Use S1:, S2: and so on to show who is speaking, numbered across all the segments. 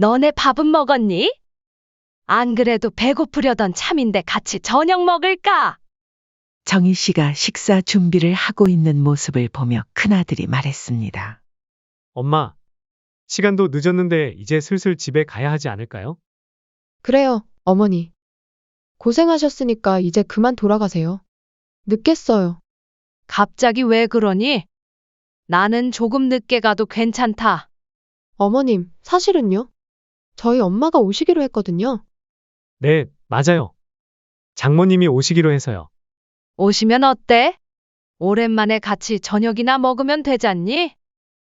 S1: 너네 밥은 먹었니? 안 그래도 배고프려던 참인데 같이 저녁 먹을까?
S2: 정희 씨가 식사 준비를 하고 있는 모습을 보며 큰아들이 말했습니다.
S3: 엄마, 시간도 늦었는데 이제 슬슬 집에 가야 하지 않을까요?
S4: 그래요, 어머니. 고생하셨으니까 이제 그만 돌아가세요. 늦겠어요.
S1: 갑자기 왜 그러니? 나는 조금 늦게 가도 괜찮다.
S4: 어머님, 사실은요? 저희 엄마가 오시기로 했거든요.
S3: 네, 맞아요. 장모님이 오시기로 해서요.
S1: 오시면 어때? 오랜만에 같이 저녁이나 먹으면 되잖니?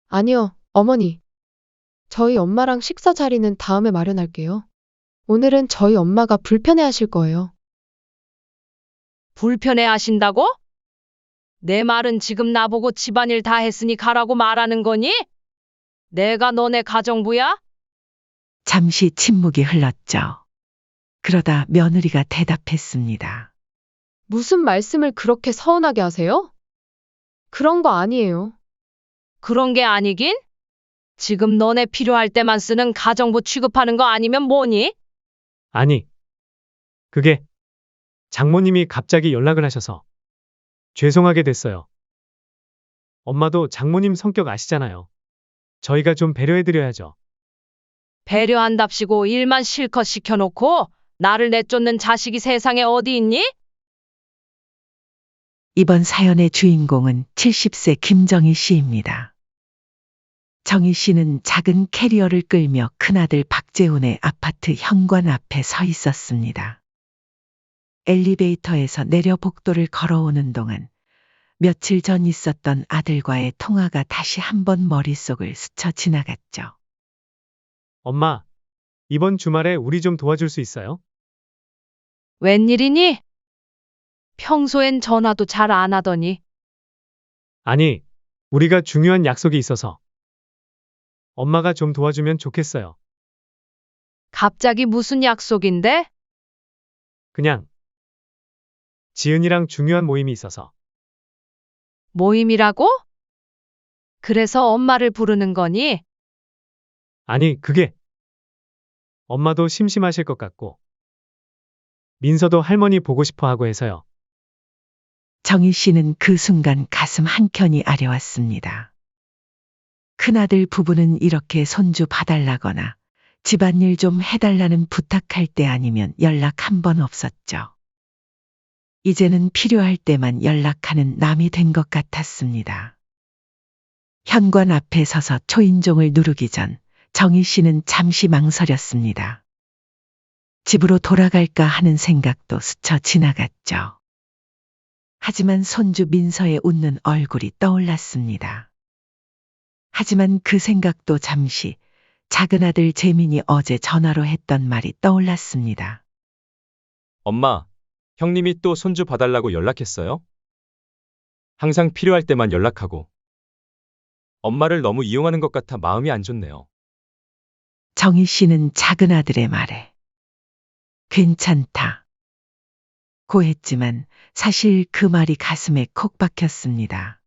S4: 아니요, 어머니. 저희 엄마랑 식사 자리는 다음에 마련할게요. 오늘은 저희 엄마가 불편해 하실 거예요.
S1: 불편해 하신다고? 내 말은 지금 나보고 집안일 다 했으니 가라고 말하는 거니? 내가 너네 가정부야?
S2: 잠시 침묵이 흘렀죠. 그러다 며느리가 대답했습니다.
S4: 무슨 말씀을 그렇게 서운하게 하세요? 그런 거 아니에요.
S1: 그런 게 아니긴? 지금 너네 필요할 때만 쓰는 가정부 취급하는 거 아니면 뭐니?
S3: 아니, 그게 장모님이 갑자기 연락을 하셔서 죄송하게 됐어요. 엄마도 장모님 성격 아시잖아요. 저희가 좀 배려해드려야죠.
S1: 배려한답시고 일만 실컷 시켜놓고 나를 내쫓는 자식이 세상에 어디 있니?
S2: 이번 사연의 주인공은 70세 김정희 씨입니다. 정희 씨는 작은 캐리어를 끌며 큰아들 박재훈의 아파트 현관 앞에 서 있었습니다. 엘리베이터에서 내려 복도를 걸어오는 동안 며칠 전 있었던 아들과의 통화가 다시 한번 머릿속을 스쳐 지나갔죠.
S3: 엄마, 이번 주말에 우리 좀 도와줄 수 있어요?
S1: 웬일이니? 평소엔 전화도 잘 안 하더니
S3: 아니, 우리가 중요한 약속이 있어서 엄마가 좀 도와주면 좋겠어요.
S1: 갑자기 무슨 약속인데?
S3: 그냥 지은이랑 중요한 모임이 있어서.
S1: 모임이라고? 그래서 엄마를 부르는 거니?
S3: 아니, 그게 엄마도 심심하실 것 같고 민서도 할머니 보고 싶어 하고 해서요.
S2: 정희 씨는 그 순간 가슴 한켠이 아려왔습니다. 큰아들 부부는 이렇게 손주 봐달라거나 집안일 좀 해달라는 부탁할 때 아니면 연락 한 번 없었죠. 이제는 필요할 때만 연락하는 남이 된 것 같았습니다. 현관 앞에 서서 초인종을 누르기 전 정희 씨는 잠시 망설였습니다. 집으로 돌아갈까 하는 생각도 스쳐 지나갔죠. 하지만 손주 민서의 웃는 얼굴이 떠올랐습니다. 하지만 그 생각도 잠시 작은 아들 재민이 어제 전화로 했던 말이 떠올랐습니다.
S5: 엄마, 형님이 또 손주 봐달라고 연락했어요? 항상 필요할 때만 연락하고. 엄마를 너무 이용하는 것 같아 마음이 안 좋네요.
S2: 정희 씨는 작은 아들의 말에 괜찮다 고 했지만 사실 그 말이 가슴에 콕 박혔습니다.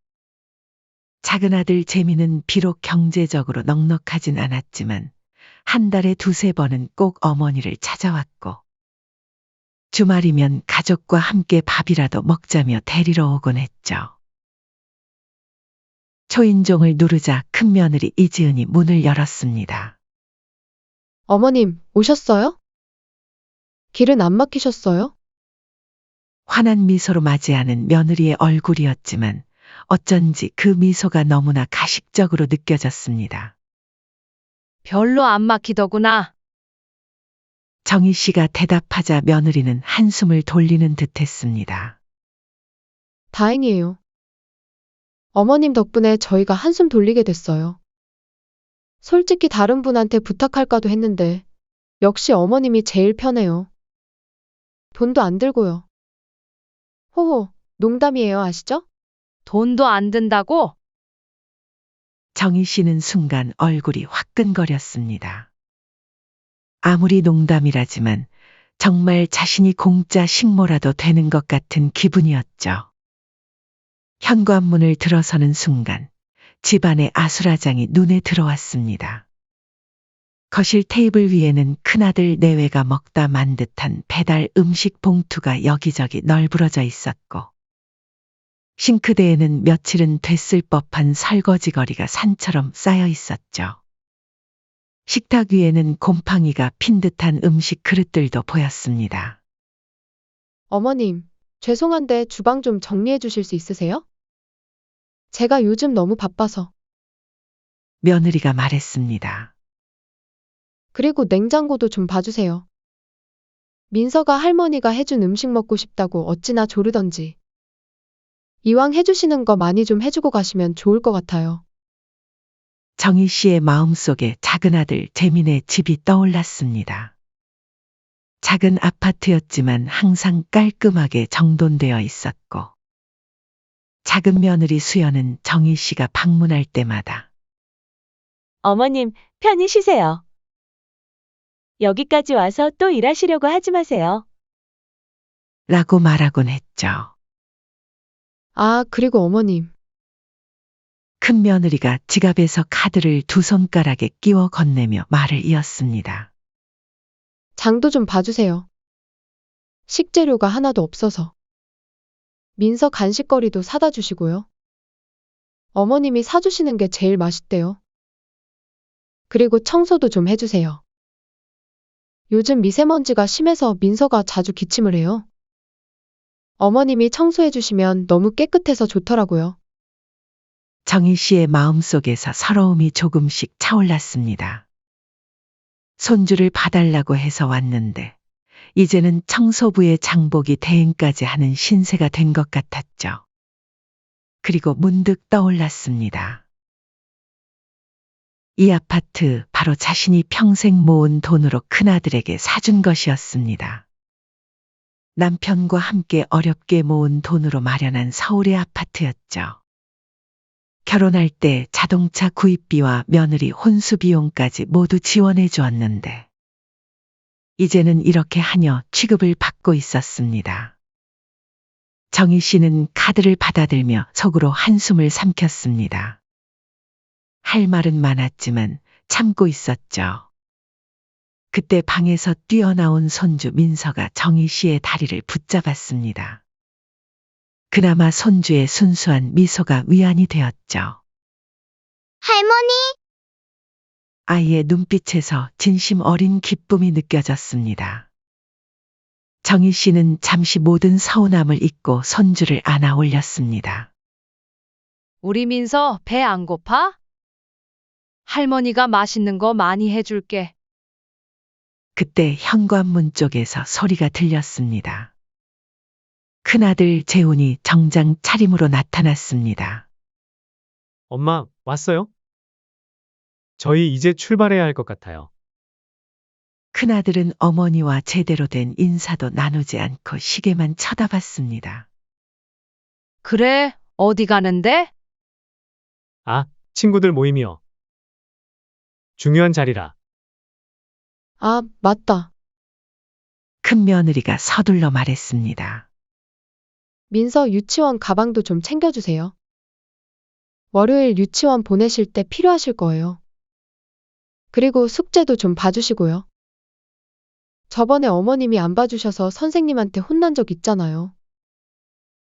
S2: 작은 아들 재미는 비록 경제적으로 넉넉하진 않았지만 한 달에 두세 번은 꼭 어머니를 찾아왔고 주말이면 가족과 함께 밥이라도 먹자며 데리러 오곤 했죠. 초인종을 누르자 큰며느리 이지은이 문을 열었습니다.
S4: 어머님, 오셨어요? 길은 안 막히셨어요?
S2: 환한 미소로 맞이하는 며느리의 얼굴이었지만 어쩐지 그 미소가 너무나 가식적으로 느껴졌습니다.
S1: 별로 안 막히더구나.
S2: 정희 씨가 대답하자 며느리는 한숨을 돌리는 듯했습니다.
S4: 다행이에요. 어머님 덕분에 저희가 한숨 돌리게 됐어요. 솔직히 다른 분한테 부탁할까도 했는데 역시 어머님이 제일 편해요. 돈도 안 들고요. 호호, 농담이에요, 아시죠?
S1: 돈도 안 든다고?
S2: 정희 씨는 순간 얼굴이 화끈거렸습니다. 아무리 농담이라지만 정말 자신이 공짜 식모라도 되는 것 같은 기분이었죠. 현관문을 들어서는 순간 집안의 아수라장이 눈에 들어왔습니다. 거실 테이블 위에는 큰아들 내외가 먹다 만 듯한 배달 음식 봉투가 여기저기 널브러져 있었고, 싱크대에는 며칠은 됐을 법한 설거지거리가 산처럼 쌓여 있었죠. 식탁 위에는 곰팡이가 핀 듯한 음식 그릇들도 보였습니다.
S4: 어머님, 죄송한데 주방 좀 정리해 주실 수 있으세요? 제가 요즘 너무 바빠서.
S2: 며느리가 말했습니다.
S4: 그리고 냉장고도 좀 봐주세요. 민서가 할머니가 해준 음식 먹고 싶다고 어찌나 조르던지. 이왕 해주시는 거 많이 좀 해주고 가시면 좋을 것 같아요.
S2: 정희 씨의 마음속에 작은 아들 재민의 집이 떠올랐습니다. 작은 아파트였지만 항상 깔끔하게 정돈되어 있었고, 작은 며느리 수연은 정희 씨가 방문할 때마다
S6: 어머님, 편히 쉬세요. 여기까지 와서 또 일하시려고 하지 마세요.
S2: 라고 말하곤 했죠.
S4: 아, 그리고 어머님.
S2: 큰 며느리가 지갑에서 카드를 두 손가락에 끼워 건네며 말을 이었습니다.
S4: 장도 좀 봐주세요. 식재료가 하나도 없어서. 민서 간식거리도 사다 주시고요. 어머님이 사주시는 게 제일 맛있대요. 그리고 청소도 좀 해주세요. 요즘 미세먼지가 심해서 민서가 자주 기침을 해요. 어머님이 청소해 주시면 너무 깨끗해서 좋더라고요.
S2: 정희 씨의 마음속에서 서러움이 조금씩 차올랐습니다. 손주를 봐달라고 해서 왔는데, 이제는 청소부의 장복이 대행까지 하는 신세가 된 것 같았죠. 그리고 문득 떠올랐습니다. 이 아파트 바로 자신이 평생 모은 돈으로 큰아들에게 사준 것이었습니다. 남편과 함께 어렵게 모은 돈으로 마련한 서울의 아파트였죠. 결혼할 때 자동차 구입비와 며느리 혼수 비용까지 모두 지원해 주었는데, 이제는 이렇게 하녀 취급을 받고 있었습니다. 정희 씨는 카드를 받아들며 속으로 한숨을 삼켰습니다. 할 말은 많았지만 참고 있었죠. 그때 방에서 뛰어나온 손주 민서가 정희 씨의 다리를 붙잡았습니다. 그나마 손주의 순수한 미소가 위안이 되었죠.
S7: 할머니,
S2: 아이의 눈빛에서 진심 어린 기쁨이 느껴졌습니다. 정희 씨는 잠시 모든 서운함을 잊고 손주를 안아 올렸습니다.
S1: 우리 민서 배 안 고파? 할머니가 맛있는 거 많이 해줄게.
S2: 그때 현관문 쪽에서 소리가 들렸습니다. 큰아들 재훈이 정장 차림으로 나타났습니다.
S3: 엄마, 왔어요? 저희 이제 출발해야 할 것 같아요.
S2: 큰아들은 어머니와 제대로 된 인사도 나누지 않고 시계만 쳐다봤습니다.
S1: 그래, 어디 가는데?
S3: 아, 친구들 모임이요. 중요한 자리라.
S4: 아, 맞다.
S2: 큰 며느리가 서둘러 말했습니다.
S4: 민서 유치원 가방도 좀 챙겨주세요. 월요일 유치원 보내실 때 필요하실 거예요. 그리고 숙제도 좀 봐주시고요. 저번에 어머님이 안 봐주셔서 선생님한테 혼난 적 있잖아요.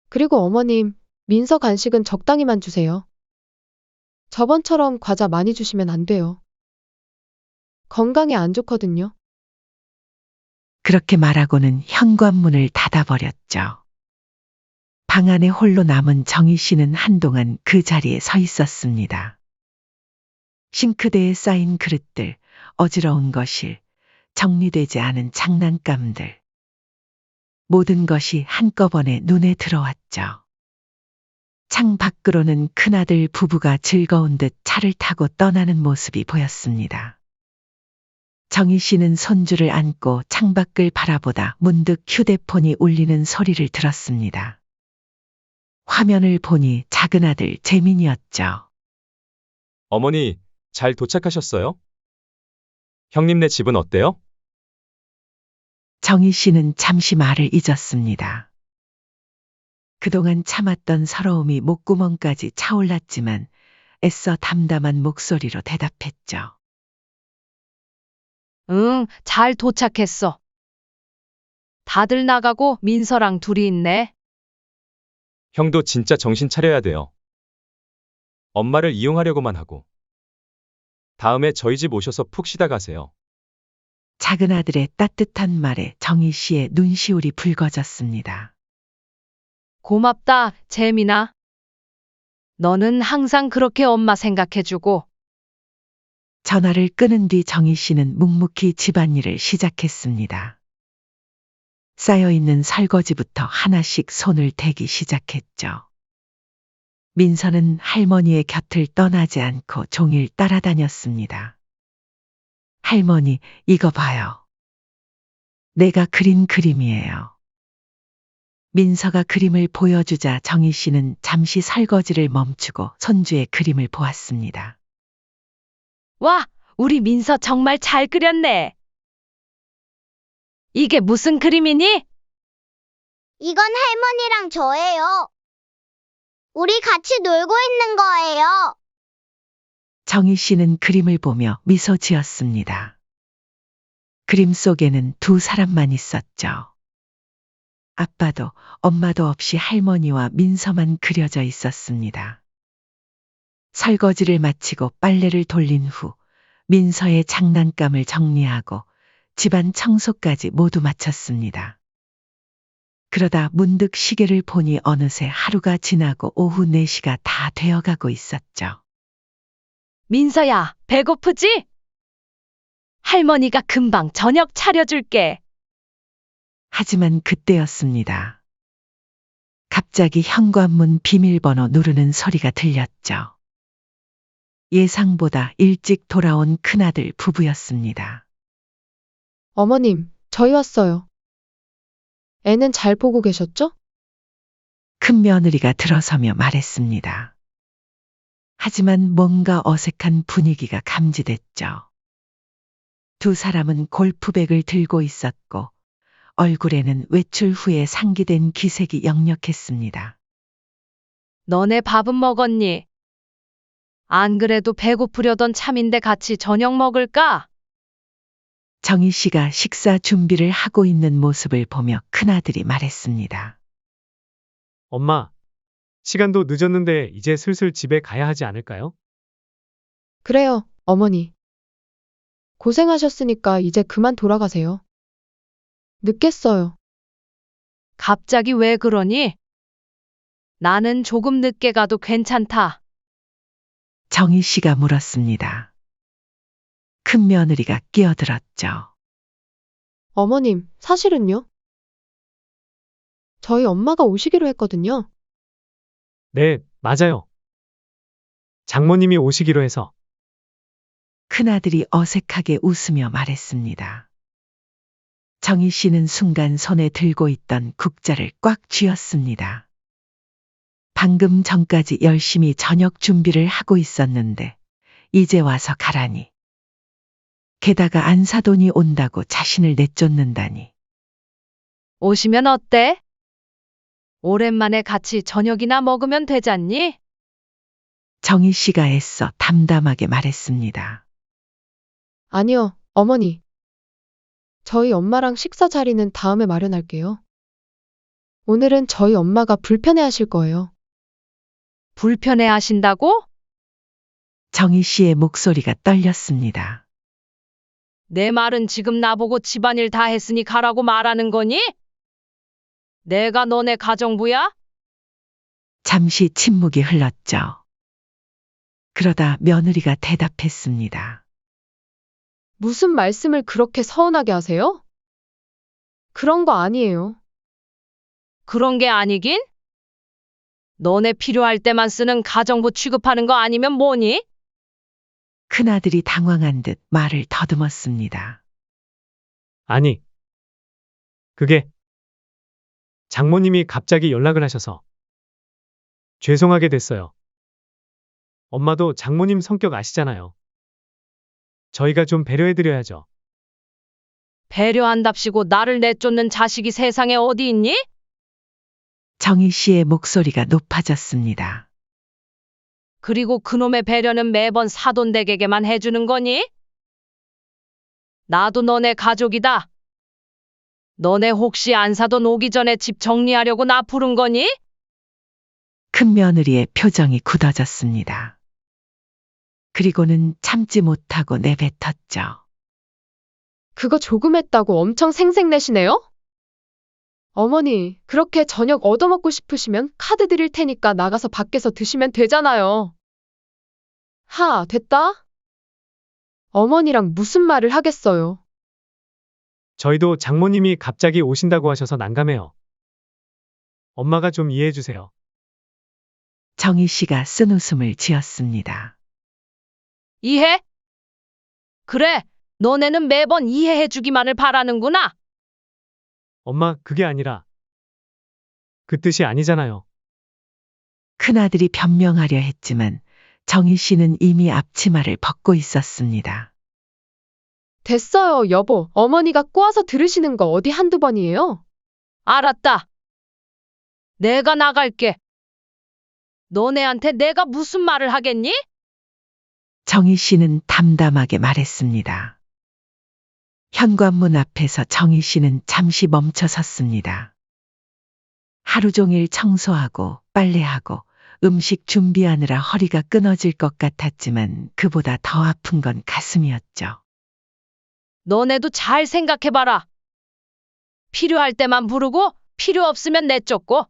S4: 그리고 어머님, 민서 간식은 적당히만 주세요. 저번처럼 과자 많이 주시면 안 돼요. 건강에 안 좋거든요.
S2: 그렇게 말하고는 현관문을 닫아버렸죠. 방 안에 홀로 남은 정희 씨는 한동안 그 자리에 서 있었습니다. 싱크대에 쌓인 그릇들, 어지러운 거실, 정리되지 않은 장난감들. 모든 것이 한꺼번에 눈에 들어왔죠. 창 밖으로는 큰아들 부부가 즐거운 듯 차를 타고 떠나는 모습이 보였습니다. 정희 씨는 손주를 안고 창밖을 바라보다 문득 휴대폰이 울리는 소리를 들었습니다. 화면을 보니 작은 아들 재민이었죠.
S5: 어머니, 잘 도착하셨어요? 형님네 집은 어때요?
S2: 정희 씨는 잠시 말을 잊었습니다. 그동안 참았던 서러움이 목구멍까지 차올랐지만 애써 담담한 목소리로 대답했죠.
S1: 응, 잘 도착했어. 다들 나가고 민서랑 둘이 있네.
S5: 형도 진짜 정신 차려야 돼요. 엄마를 이용하려고만 하고. 다음에 저희 집 오셔서 푹 쉬다 가세요.
S2: 작은 아들의 따뜻한 말에 정희 씨의 눈시울이 붉어졌습니다.
S1: 고맙다, 재민아. 너는 항상 그렇게 엄마 생각해주고.
S2: 전화를 끊은 뒤 정희 씨는 묵묵히 집안일을 시작했습니다. 쌓여있는 설거지부터 하나씩 손을 대기 시작했죠. 민서는 할머니의 곁을 떠나지 않고 종일 따라다녔습니다. 할머니, 이거 봐요. 내가 그린 그림이에요. 민서가 그림을 보여주자 정희 씨는 잠시 설거지를 멈추고 손주의 그림을 보았습니다.
S1: 와, 우리 민서 정말 잘 그렸네. 이게 무슨 그림이니?
S7: 이건 할머니랑 저예요. 우리 같이 놀고 있는 거예요.
S2: 정희 씨는 그림을 보며 미소 지었습니다. 그림 속에는 두 사람만 있었죠. 아빠도 엄마도 없이 할머니와 민서만 그려져 있었습니다. 설거지를 마치고 빨래를 돌린 후 민서의 장난감을 정리하고 집안 청소까지 모두 마쳤습니다. 그러다 문득 시계를 보니 어느새 하루가 지나고 오후 4시가 다 되어가고 있었죠.
S1: 민서야, 배고프지? 할머니가 금방 저녁 차려줄게.
S2: 하지만 그때였습니다. 갑자기 현관문 비밀번호 누르는 소리가 들렸죠. 예상보다 일찍 돌아온 큰아들 부부였습니다.
S4: 어머님, 저희 왔어요. 애는 잘 보고 계셨죠?
S2: 큰 며느리가 들어서며 말했습니다. 하지만 뭔가 어색한 분위기가 감지됐죠. 두 사람은 골프백을 들고 있었고 얼굴에는 외출 후에 상기된 기색이 역력했습니다.
S1: 너네 밥은 먹었니? 안 그래도 배고프려던 참인데 같이 저녁 먹을까?
S2: 정희 씨가 식사 준비를 하고 있는 모습을 보며 큰아들이 말했습니다.
S3: 엄마, 시간도 늦었는데 이제 슬슬 집에 가야 하지 않을까요?
S4: 그래요, 어머니. 고생하셨으니까 이제 그만 돌아가세요. 늦겠어요.
S1: 갑자기 왜 그러니? 나는 조금 늦게 가도 괜찮다.
S2: 정희 씨가 물었습니다. 큰 며느리가 끼어들었죠.
S4: 어머님, 사실은요? 저희 엄마가 오시기로 했거든요.
S3: 네, 맞아요. 장모님이 오시기로 해서.
S2: 큰아들이 어색하게 웃으며 말했습니다. 정희 씨는 순간 손에 들고 있던 국자를 꽉 쥐었습니다. 방금 전까지 열심히 저녁 준비를 하고 있었는데 이제 와서 가라니. 게다가 안사돈이 온다고 자신을 내쫓는다니.
S1: 오시면 어때? 오랜만에 같이 저녁이나 먹으면 되잖니?
S2: 정희 씨가 애써 담담하게 말했습니다.
S4: 아니요, 어머니. 저희 엄마랑 식사 자리는 다음에 마련할게요. 오늘은 저희 엄마가 불편해 하실 거예요.
S1: 불편해 하신다고?
S2: 정희 씨의 목소리가 떨렸습니다.
S1: 내 말은 지금 나보고 집안일 다 했으니 가라고 말하는 거니? 내가 너네 가정부야?
S2: 잠시 침묵이 흘렀죠. 그러다 며느리가 대답했습니다.
S4: 무슨 말씀을 그렇게 서운하게 하세요? 그런 거 아니에요.
S1: 그런 게 아니긴? 너네 필요할 때만 쓰는 가정부 취급하는 거 아니면 뭐니?
S2: 큰아들이 당황한 듯 말을 더듬었습니다.
S3: 아니, 그게 장모님이 갑자기 연락을 하셔서 죄송하게 됐어요. 엄마도 장모님 성격 아시잖아요. 저희가 좀 배려해드려야죠.
S1: 배려한답시고 나를 내쫓는 자식이 세상에 어디 있니?
S2: 정희 씨의 목소리가 높아졌습니다.
S1: 그리고 그놈의 배려는 매번 사돈댁에게만 해주는 거니? 나도 너네 가족이다. 너네 혹시 안 사돈 오기 전에 집 정리하려고 나 부른 거니?
S2: 큰 며느리의 표정이 굳어졌습니다. 그리고는 참지 못하고 내뱉었죠.
S4: 그거 조금 했다고 엄청 생색내시네요? 어머니, 그렇게 저녁 얻어먹고 싶으시면 카드 드릴 테니까 나가서 밖에서 드시면 되잖아요. 됐다? 어머니랑 무슨 말을 하겠어요.
S3: 저희도 장모님이 갑자기 오신다고 하셔서 난감해요. 엄마가 좀 이해해 주세요.
S2: 정희 씨가 쓴웃음을 지었습니다.
S1: 이해? 그래, 너네는 매번 이해해주기만을 바라는구나.
S3: 엄마, 그게 아니라. 그 뜻이 아니잖아요.
S2: 큰아들이 변명하려 했지만 정희 씨는 이미 앞치마를 벗고 있었습니다.
S4: 됐어요, 여보. 어머니가 꼬아서 들으시는 거 어디 한두 번이에요?
S1: 알았다. 내가 나갈게. 너네한테 내가 무슨 말을 하겠니?
S2: 정희 씨는 담담하게 말했습니다. 현관문 앞에서 정희 씨는 잠시 멈춰 섰습니다. 하루 종일 청소하고 빨래하고 음식 준비하느라 허리가 끊어질 것 같았지만 그보다 더 아픈 건 가슴이었죠.
S1: 너네도 잘 생각해봐라. 필요할 때만 부르고 필요 없으면 내쫓고.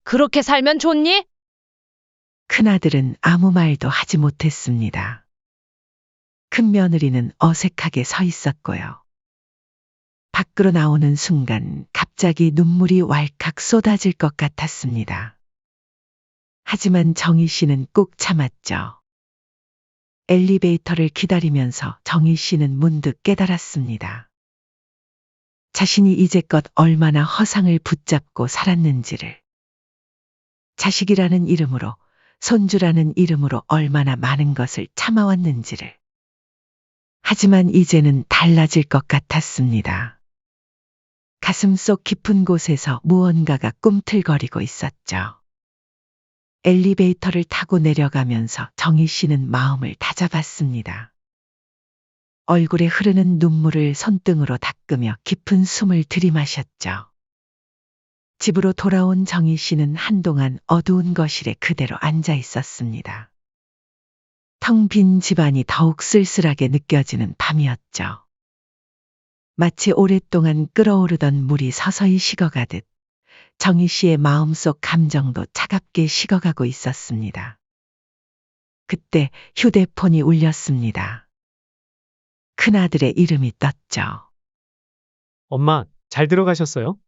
S1: 그렇게 살면 좋니?
S2: 큰아들은 아무 말도 하지 못했습니다. 큰 며느리는 어색하게 서 있었고요. 밖으로 나오는 순간 갑자기 눈물이 왈칵 쏟아질 것 같았습니다. 하지만 정희 씨는 꾹 참았죠. 엘리베이터를 기다리면서 정희 씨는 문득 깨달았습니다. 자신이 이제껏 얼마나 허상을 붙잡고 살았는지를. 자식이라는 이름으로, 손주라는 이름으로 얼마나 많은 것을 참아왔는지를. 하지만 이제는 달라질 것 같았습니다. 가슴속 깊은 곳에서 무언가가 꿈틀거리고 있었죠. 엘리베이터를 타고 내려가면서 정희 씨는 마음을 다잡았습니다. 얼굴에 흐르는 눈물을 손등으로 닦으며 깊은 숨을 들이마셨죠. 집으로 돌아온 정희 씨는 한동안 어두운 거실에 그대로 앉아 있었습니다. 텅 빈 집안이 더욱 쓸쓸하게 느껴지는 밤이었죠. 마치 오랫동안 끓어오르던 물이 서서히 식어가듯 정희 씨의 마음속 감정도 차갑게 식어가고 있었습니다. 그때 휴대폰이 울렸습니다. 큰아들의 이름이 떴죠.
S3: 엄마, 잘 들어가셨어요?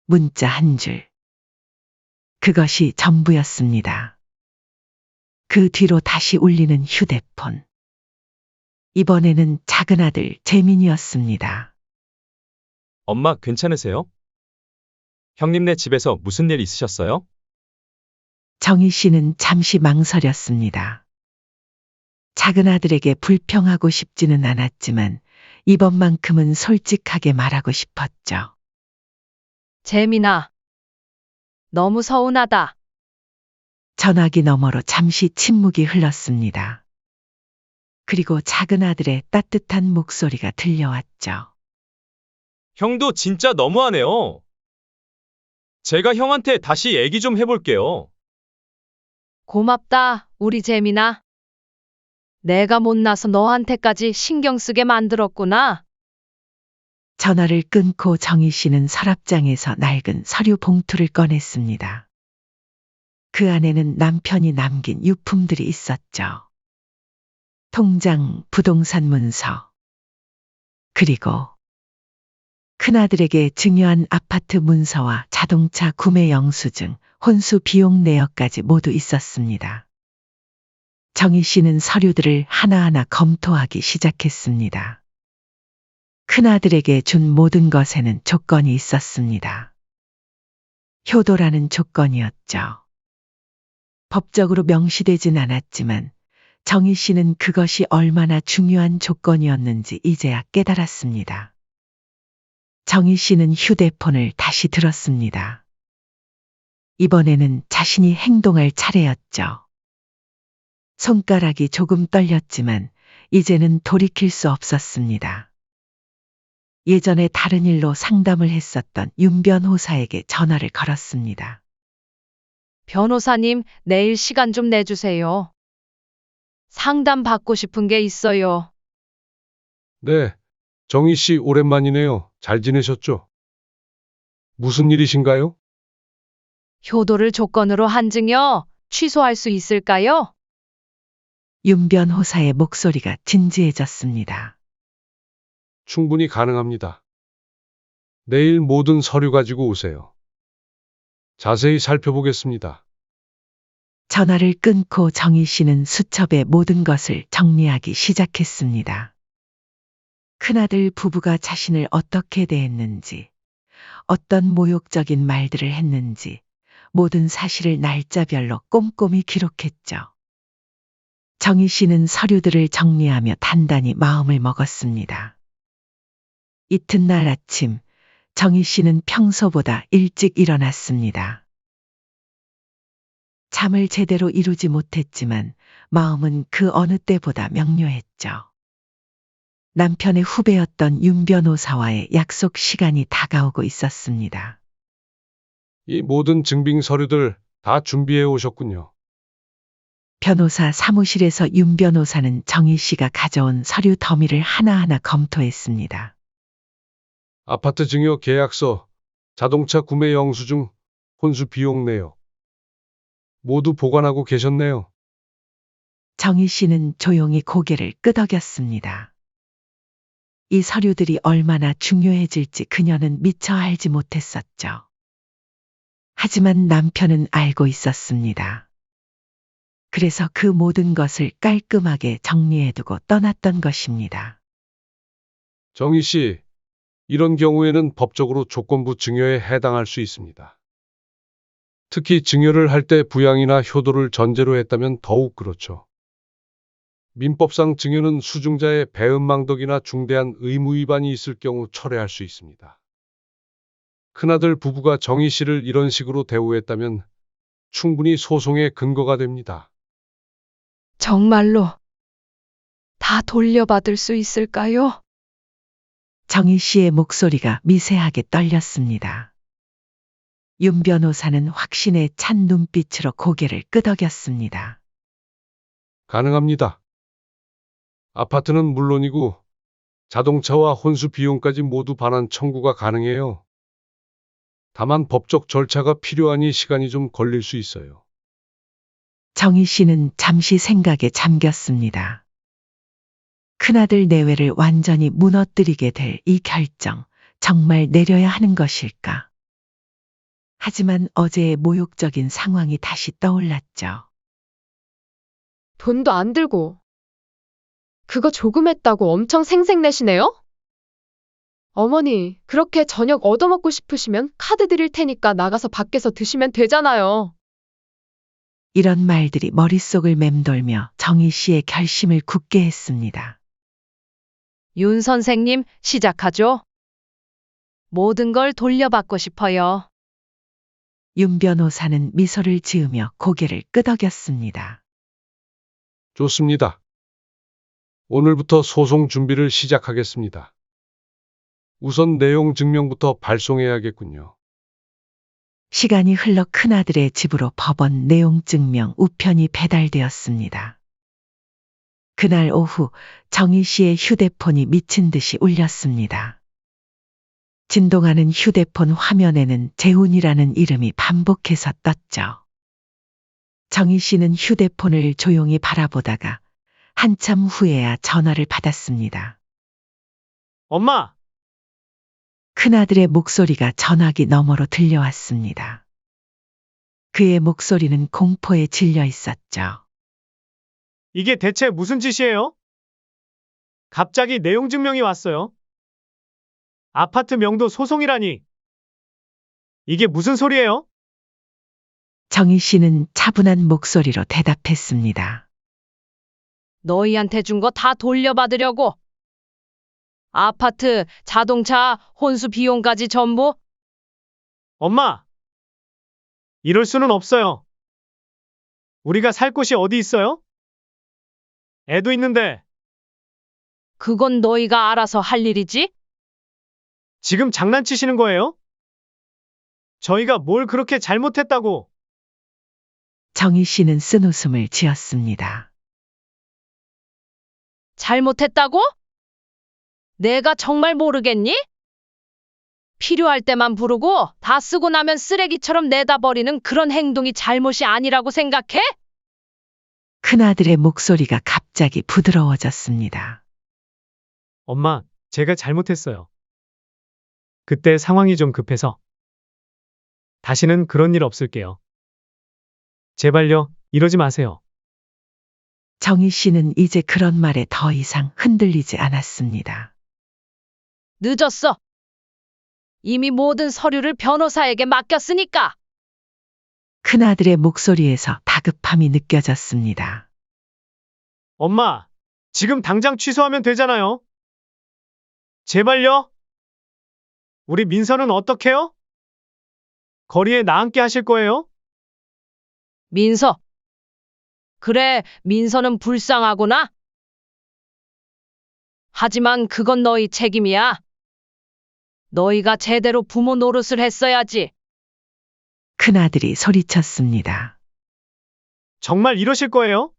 S2: 문자 한 줄. 그것이 전부였습니다. 그 뒤로 다시 울리는 휴대폰. 이번에는 작은 아들 재민이었습니다.
S5: 엄마 괜찮으세요? 형님네 집에서 무슨 일 있으셨어요?
S2: 정희 씨는 잠시 망설였습니다. 작은 아들에게 불평하고 싶지는 않았지만 이번만큼은 솔직하게 말하고 싶었죠.
S1: 재민아. 너무 서운하다.
S2: 전화기 너머로 잠시 침묵이 흘렀습니다. 그리고 작은 아들의 따뜻한 목소리가 들려왔죠.
S5: 형도 진짜 너무하네요. 제가 형한테 다시 얘기 좀 해볼게요.
S1: 고맙다, 우리 재민아. 내가 못나서 너한테까지 신경 쓰게 만들었구나.
S2: 전화를 끊고 정희 씨는 서랍장에서 낡은 서류 봉투를 꺼냈습니다. 그 안에는 남편이 남긴 유품들이 있었죠. 통장, 부동산 문서, 그리고 큰아들에게 증여한 아파트 문서와 자동차 구매 영수증, 혼수 비용 내역까지 모두 있었습니다. 정희 씨는 서류들을 하나하나 검토하기 시작했습니다. 큰아들에게 준 모든 것에는 조건이 있었습니다. 효도라는 조건이었죠. 법적으로 명시되진 않았지만 정희 씨는 그것이 얼마나 중요한 조건이었는지 이제야 깨달았습니다. 정희 씨는 휴대폰을 다시 들었습니다. 이번에는 자신이 행동할 차례였죠. 손가락이 조금 떨렸지만 이제는 돌이킬 수 없었습니다. 예전에 다른 일로 상담을 했었던 윤 변호사에게 전화를 걸었습니다.
S1: 변호사님, 내일 시간 좀 내주세요. 상담 받고 싶은 게 있어요.
S8: 네, 정희 씨 오랜만이네요. 잘 지내셨죠? 무슨 일이신가요?
S1: 효도를 조건으로 한 증여 취소할 수 있을까요?
S2: 윤 변호사의 목소리가 진지해졌습니다.
S8: 충분히 가능합니다. 내일 모든 서류 가지고 오세요. 자세히 살펴보겠습니다.
S2: 전화를 끊고 정희 씨는 수첩에 모든 것을 정리하기 시작했습니다. 큰아들 부부가 자신을 어떻게 대했는지, 어떤 모욕적인 말들을 했는지, 모든 사실을 날짜별로 꼼꼼히 기록했죠. 정희 씨는 서류들을 정리하며 단단히 마음을 먹었습니다. 이튿날 아침, 정희 씨는 평소보다 일찍 일어났습니다. 잠을 제대로 이루지 못했지만 마음은 그 어느 때보다 명료했죠. 남편의 후배였던 윤 변호사와의 약속 시간이 다가오고 있었습니다.
S8: 이 모든 증빙 서류들 다 준비해 오셨군요.
S2: 변호사 사무실에서 윤 변호사는 정희 씨가 가져온 서류 더미를 하나하나 검토했습니다.
S8: 아파트 증여 계약서, 자동차 구매 영수증, 혼수 비용 내역. 모두 보관하고 계셨네요.
S2: 정희 씨는 조용히 고개를 끄덕였습니다. 이 서류들이 얼마나 중요해질지 그녀는 미처 알지 못했었죠. 하지만 남편은 알고 있었습니다. 그래서 그 모든 것을 깔끔하게 정리해두고 떠났던 것입니다.
S8: 정희 씨, 이런 경우에는 법적으로 조건부 증여에 해당할 수 있습니다. 특히 증여를 할 때 부양이나 효도를 전제로 했다면 더욱 그렇죠. 민법상 증여는 수증자의 배은망덕이나 중대한 의무 위반이 있을 경우 철회할 수 있습니다. 큰아들 부부가 정희 씨를 이런 식으로 대우했다면 충분히 소송의 근거가 됩니다.
S1: 정말로 다 돌려받을 수 있을까요?
S2: 정희 씨의 목소리가 미세하게 떨렸습니다. 윤 변호사는 확신에 찬 눈빛으로 고개를 끄덕였습니다.
S8: 가능합니다. 아파트는 물론이고 자동차와 혼수 비용까지 모두 반환 청구가 가능해요. 다만 법적 절차가 필요하니 시간이 좀 걸릴 수 있어요.
S2: 정희 씨는 잠시 생각에 잠겼습니다. 큰아들 내외를 완전히 무너뜨리게 될 이 결정, 정말 내려야 하는 것일까? 하지만 어제의 모욕적인 상황이 다시 떠올랐죠.
S4: 돈도 안 들고. 그거 조금 했다고 엄청 생색내시네요? 어머니, 그렇게 저녁 얻어먹고 싶으시면 카드 드릴 테니까 나가서 밖에서 드시면 되잖아요.
S2: 이런 말들이 머릿속을 맴돌며 정희 씨의 결심을 굳게 했습니다.
S1: 윤 선생님, 시작하죠. 모든 걸 돌려받고 싶어요.
S2: 윤 변호사는 미소를 지으며 고개를 끄덕였습니다.
S8: 좋습니다. 오늘부터 소송 준비를 시작하겠습니다. 우선 내용 증명부터 발송해야겠군요.
S2: 시간이 흘러 큰아들의 집으로 법원 내용 증명 우편이 배달되었습니다. 그날 오후 정희 씨의 휴대폰이 미친 듯이 울렸습니다. 진동하는 휴대폰 화면에는 재훈이라는 이름이 반복해서 떴죠. 정희 씨는 휴대폰을 조용히 바라보다가 한참 후에야 전화를 받았습니다.
S3: 엄마!
S2: 큰아들의 목소리가 전화기 너머로 들려왔습니다. 그의 목소리는 공포에 질려 있었죠.
S3: 이게 대체 무슨 짓이에요? 갑자기 내용 증명이 왔어요. 아파트 명도 소송이라니. 이게 무슨 소리예요?
S2: 정희 씨는 차분한 목소리로 대답했습니다.
S1: 너희한테 준 거 다 돌려받으려고. 아파트, 자동차, 혼수 비용까지 전부.
S3: 엄마! 이럴 수는 없어요. 우리가 살 곳이 어디 있어요? 애도 있는데
S1: 그건 너희가 알아서 할 일이지?
S3: 지금 장난치시는 거예요? 저희가 뭘 그렇게 잘못했다고?
S2: 정희 씨는 쓴웃음을 지었습니다.
S1: 잘못했다고? 내가 정말 모르겠니? 필요할 때만 부르고 다 쓰고 나면 쓰레기처럼 내다 버리는 그런 행동이 잘못이 아니라고 생각해?
S2: 큰아들의 목소리가 갑자기 부드러워졌습니다.
S3: 엄마, 제가 잘못했어요. 그때 상황이 좀 급해서. 다시는 그런 일 없을게요. 제발요, 이러지 마세요.
S2: 정희 씨는 이제 그런 말에 더 이상 흔들리지 않았습니다.
S1: 늦었어. 이미 모든 서류를 변호사에게 맡겼으니까.
S2: 큰아들의 목소리에서 다급함이 느껴졌습니다.
S3: 엄마, 지금 당장 취소하면 되잖아요. 제발요. 우리 민서는 어떡해요? 거리에 나앉게 하실 거예요?
S1: 민서. 그래, 민서는 불쌍하구나. 하지만 그건 너희 책임이야. 너희가 제대로 부모 노릇을 했어야지.
S2: 큰아들이 소리쳤습니다.
S3: 정말 이러실 거예요?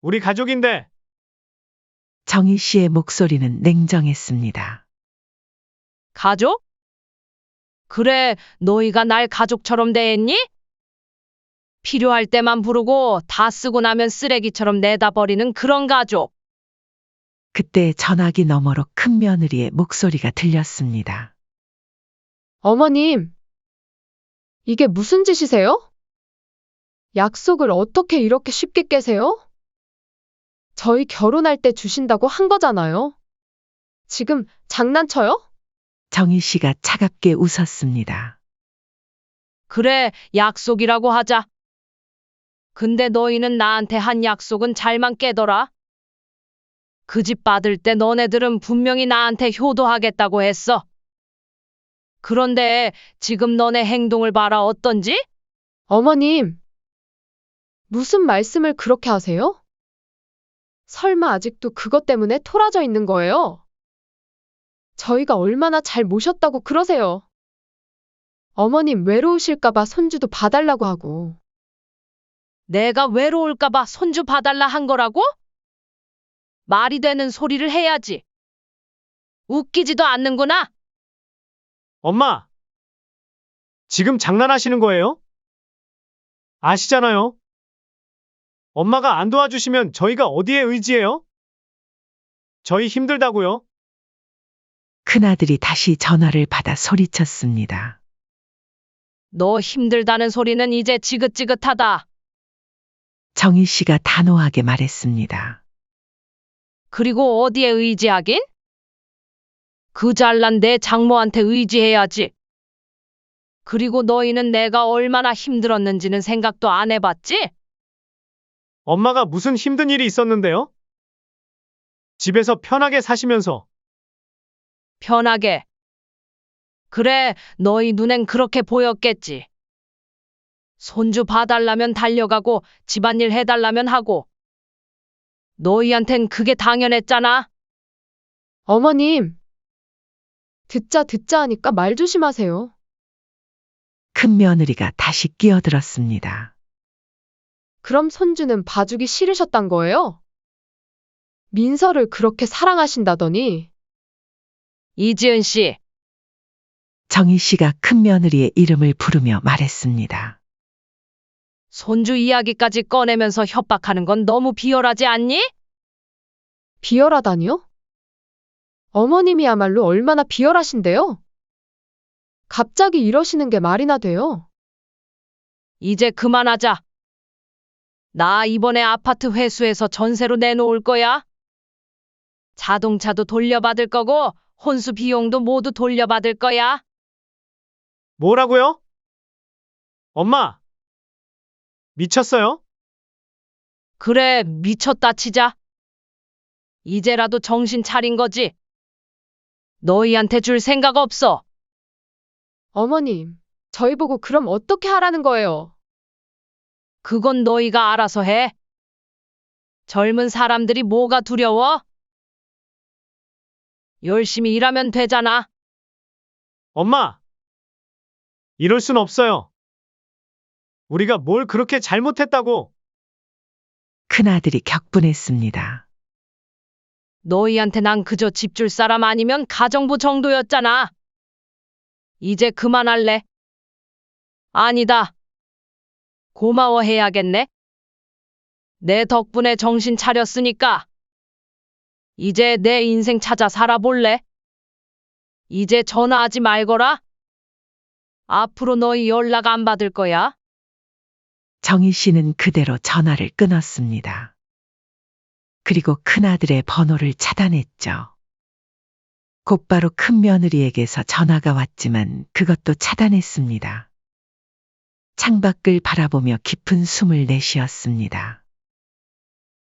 S3: 우리 가족인데.
S2: 정희 씨의 목소리는 냉정했습니다.
S1: 가족? 그래, 너희가 날 가족처럼 대했니? 필요할 때만 부르고 다 쓰고 나면 쓰레기처럼 내다 버리는 그런 가족.
S2: 그때 전화기 너머로 큰 며느리의 목소리가 들렸습니다.
S4: 어머님, 이게 무슨 짓이세요? 약속을 어떻게 이렇게 쉽게 깨세요? 저희 결혼할 때 주신다고 한 거잖아요. 지금 장난쳐요?
S2: 정희 씨가 차갑게 웃었습니다.
S1: 그래, 약속이라고 하자. 근데 너희는 나한테 한 약속은 잘만 깨더라. 그 집 받을 때 너네들은 분명히 나한테 효도하겠다고 했어. 그런데 지금 너네 행동을 봐라 어떤지?
S4: 어머님, 무슨 말씀을 그렇게 하세요? 설마 아직도 그것 때문에 토라져 있는 거예요? 저희가 얼마나 잘 모셨다고 그러세요? 어머님 외로우실까봐 손주도 봐달라고 하고.
S1: 내가 외로울까봐 손주 봐달라 한 거라고? 말이 되는 소리를 해야지. 웃기지도 않는구나.
S3: 엄마, 지금 장난하시는 거예요? 아시잖아요. 엄마가 안 도와주시면 저희가 어디에 의지해요? 저희 힘들다고요?
S2: 큰아들이 다시 전화를 받아 소리쳤습니다.
S1: 너 힘들다는 소리는 이제 지긋지긋하다.
S2: 정희 씨가 단호하게 말했습니다.
S1: 그리고 어디에 의지하긴? 그 잘난 내 장모한테 의지해야지. 그리고 너희는 내가 얼마나 힘들었는지는 생각도 안 해봤지?
S3: 엄마가 무슨 힘든 일이 있었는데요? 집에서 편하게 사시면서.
S1: 편하게. 그래, 너희 눈엔 그렇게 보였겠지. 손주 봐달라면 달려가고 집안일 해달라면 하고. 너희한텐 그게 당연했잖아.
S4: 어머님, 듣자 하니까 말 조심하세요.
S2: 큰 며느리가 다시 끼어들었습니다.
S4: 그럼 손주는 봐주기 싫으셨단 거예요? 민서를 그렇게 사랑하신다더니.
S1: 이지은 씨,
S2: 정희 씨가 큰 며느리의 이름을 부르며 말했습니다.
S1: 손주 이야기까지 꺼내면서 협박하는 건 너무 비열하지 않니?
S4: 비열하다니요? 어머님이야말로 얼마나 비열하신데요? 갑자기 이러시는 게 말이나 돼요?
S1: 이제 그만하자. 나 이번에 아파트 회수해서 전세로 내놓을 거야. 자동차도 돌려받을 거고 혼수 비용도 모두 돌려받을 거야.
S3: 뭐라고요? 엄마, 미쳤어요?
S1: 그래, 미쳤다 치자. 이제라도 정신 차린 거지. 너희한테 줄 생각 없어.
S4: 어머님, 저희 보고 그럼 어떻게 하라는 거예요?
S1: 그건 너희가 알아서 해. 젊은 사람들이 뭐가 두려워? 열심히 일하면 되잖아.
S3: 엄마! 이럴 순 없어요. 우리가 뭘 그렇게 잘못했다고.
S2: 큰아들이 격분했습니다.
S1: 너희한테 난 그저 집 줄 사람 아니면 가정부 정도였잖아. 이제 그만할래? 아니다. 고마워해야겠네. 내 덕분에 정신 차렸으니까. 이제 내 인생 찾아 살아볼래? 이제 전화하지 말거라. 앞으로 너희 연락 안 받을 거야.
S2: 정희 씨는 그대로 전화를 끊었습니다. 그리고 큰아들의 번호를 차단했죠. 곧바로 큰며느리에게서 전화가 왔지만 그것도 차단했습니다. 창밖을 바라보며 깊은 숨을 내쉬었습니다.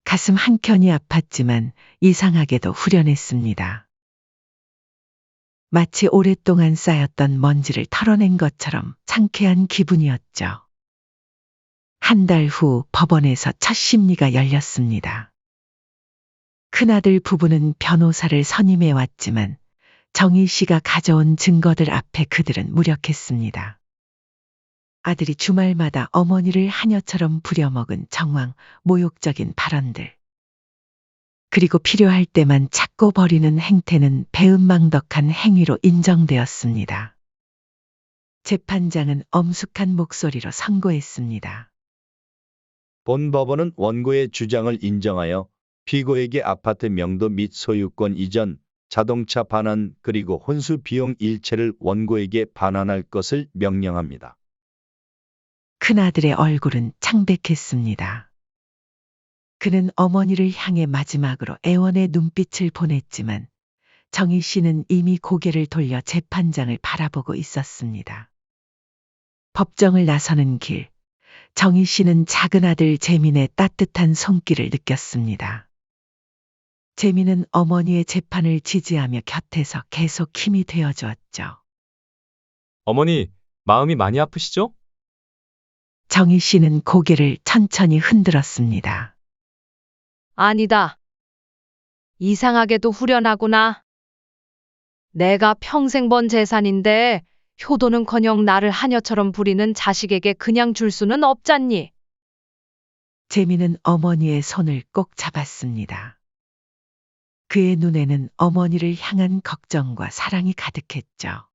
S2: 가슴 한켠이 아팠지만 이상하게도 후련했습니다. 마치 오랫동안 쌓였던 먼지를 털어낸 것처럼 상쾌한 기분이었죠. 한 달 후 법원에서 첫 심리가 열렸습니다. 큰아들 부부는 변호사를 선임해 왔지만 정희 씨가 가져온 증거들 앞에 그들은 무력했습니다. 아들이 주말마다 어머니를 하녀처럼 부려먹은 정황, 모욕적인 발언들. 그리고 필요할 때만 찾고 버리는 행태는 배은망덕한 행위로 인정되었습니다. 재판장은 엄숙한 목소리로 선고했습니다.
S9: 본 법원은 원고의 주장을 인정하여 피고에게 아파트 명도 및 소유권 이전, 자동차 반환 그리고 혼수 비용 일체를 원고에게 반환할 것을 명령합니다.
S2: 큰아들의 얼굴은 창백했습니다. 그는 어머니를 향해 마지막으로 애원의 눈빛을 보냈지만 정희 씨는 이미 고개를 돌려 재판장을 바라보고 있었습니다. 법정을 나서는 길, 정희 씨는 작은 아들 재민의 따뜻한 손길을 느꼈습니다. 재민은 어머니의 재판을 지지하며 곁에서 계속 힘이 되어주었죠.
S5: 어머니, 마음이 많이 아프시죠?
S2: 정희 씨는 고개를 천천히 흔들었습니다.
S1: 아니다. 이상하게도 후련하구나. 내가 평생 번 재산인데 효도는커녕 나를 하녀처럼 부리는 자식에게 그냥 줄 수는 없잖니.
S2: 재민은 어머니의 손을 꼭 잡았습니다. 그의 눈에는 어머니를 향한 걱정과 사랑이 가득했죠.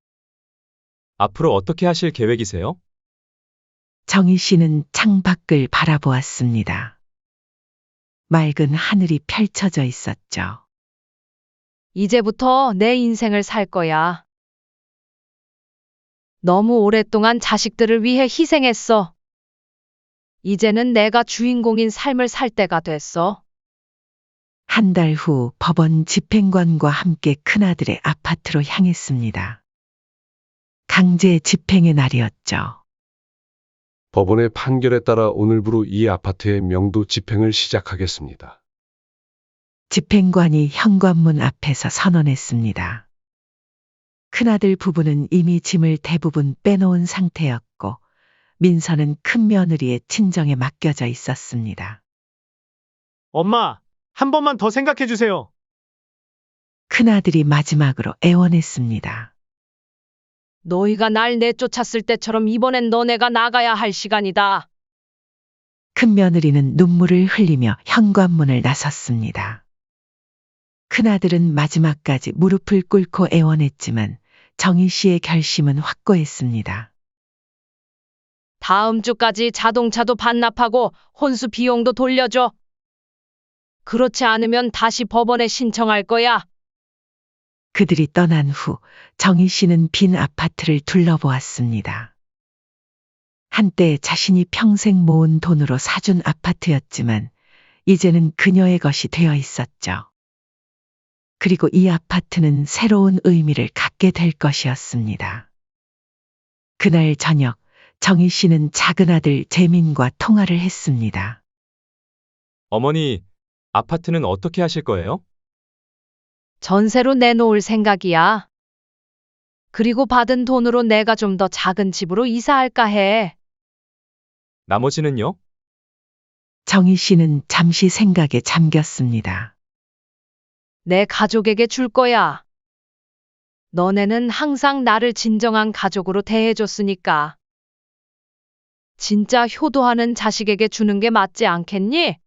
S5: 앞으로 어떻게 하실 계획이세요?
S2: 정희 씨는 창밖을 바라보았습니다. 맑은 하늘이 펼쳐져 있었죠.
S1: 이제부터 내 인생을 살 거야. 너무 오랫동안 자식들을 위해 희생했어. 이제는 내가 주인공인 삶을 살 때가 됐어.
S2: 한 달 후 법원 집행관과 함께 큰아들의 아파트로 향했습니다. 강제 집행의 날이었죠.
S8: 법원의 판결에 따라 오늘부로 이 아파트의 명도 집행을 시작하겠습니다.
S2: 집행관이 현관문 앞에서 선언했습니다. 큰아들 부부는 이미 짐을 대부분 빼놓은 상태였고 민서는 큰며느리의 친정에 맡겨져 있었습니다.
S3: 엄마, 한 번만 더 생각해 주세요.
S2: 큰아들이 마지막으로 애원했습니다.
S1: 너희가 날 내쫓았을 때처럼 이번엔 너네가 나가야 할 시간이다.
S2: 큰며느리는 눈물을 흘리며 현관문을 나섰습니다. 큰아들은 마지막까지 무릎을 꿇고 애원했지만 정희 씨의 결심은 확고했습니다.
S1: 다음 주까지 자동차도 반납하고 혼수 비용도 돌려줘. 그렇지 않으면 다시 법원에 신청할 거야.
S2: 그들이 떠난 후 정희 씨는 빈 아파트를 둘러보았습니다. 한때 자신이 평생 모은 돈으로 사준 아파트였지만 이제는 그녀의 것이 되어 있었죠. 그리고 이 아파트는 새로운 의미를 갖게 될 것이었습니다. 그날 저녁 정희 씨는 작은 아들 재민과 통화를 했습니다.
S5: 어머니, 아파트는 어떻게 하실 거예요?
S1: 전세로 내놓을 생각이야. 그리고 받은 돈으로 내가 좀 더 작은 집으로 이사할까 해.
S5: 나머지는요?
S2: 정희 씨는 잠시 생각에 잠겼습니다.
S1: 내 가족에게 줄 거야. 너네는 항상 나를 진정한 가족으로 대해줬으니까. 진짜 효도하는 자식에게 주는 게 맞지 않겠니?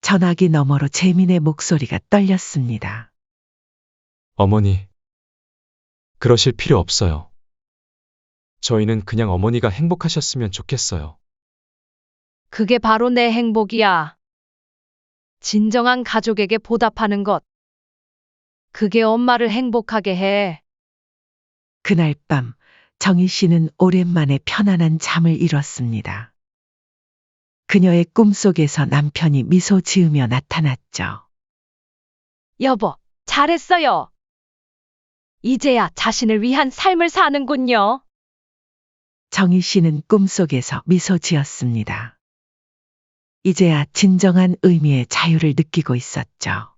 S2: 전화기 너머로 재민의 목소리가 떨렸습니다.
S5: 어머니, 그러실 필요 없어요. 저희는 그냥 어머니가 행복하셨으면 좋겠어요.
S1: 그게 바로 내 행복이야. 진정한 가족에게 보답하는 것. 그게 엄마를 행복하게 해.
S2: 그날 밤 정희 씨는 오랜만에 편안한 잠을 이뤘습니다. 그녀의 꿈속에서 남편이 미소 지으며 나타났죠.
S1: 여보, 잘했어요. 이제야 자신을 위한 삶을 사는군요.
S2: 정희 씨는 꿈속에서 미소 지었습니다. 이제야 진정한 의미의 자유를 느끼고 있었죠.